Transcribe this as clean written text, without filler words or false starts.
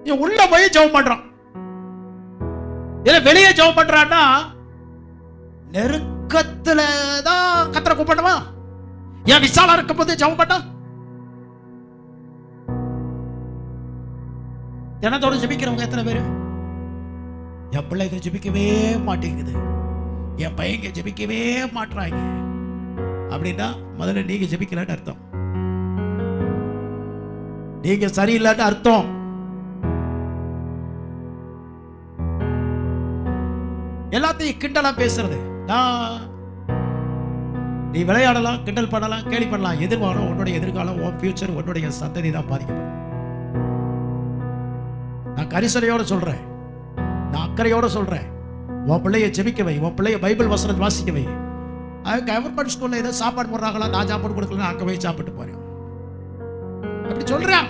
இவன் உள்ள போய் ஜெபம் பண்றான். இல்ல வெளியே ஜெபம் பண்றான்னா நெருக்கத்துல தான் கர்த்தரை கூப்பிடணுமா? ஏன் விசாலா இருக்கும் போது ஜெபம் பண்ணா? தினத்தோட ஜெபிக்கிறவங்க எத்தனை பேரு? என் பிள்ளைங்க ஜெபிக்கவே மாட்டேங்குது, என் பையங்க ஜெபிக்கவே மாட்றாங்க அப்படின்னா முதல்ல நீங்க ஜெபிக்கலன்னு அர்த்தம், நீங்க சரியில்லைன்னு அர்த்தம். எல்லாத்தையும் கிண்டலா பேசுறது. நீ விளையாடலாம், கிண்டல் பண்ணலாம், கேலி பண்ணலாம், எதிர்காலம் உன்னுடைய எதிர்காலம், உன் ஃபியூச்சர், உன்னுடைய சந்ததி தான் பாதிக்கப்படும். நான் கரிசனையோட சொல்றேன், நான் அக்கறையோட சொல்றேன். உன் பிள்ளைய ஜெபிக்க வை, உன் பிள்ளைய பைபிள் வசனம் வாசிக்க வை. கவர்மெண்ட் ஸ்கூல்ல ஏதோ சாப்பாடு போடுறாங்களா, நான் சாப்பாடு கொடுக்கல, அங்க போய் சாப்பிட்டு போறேன் அப்படி சொல்றேன்.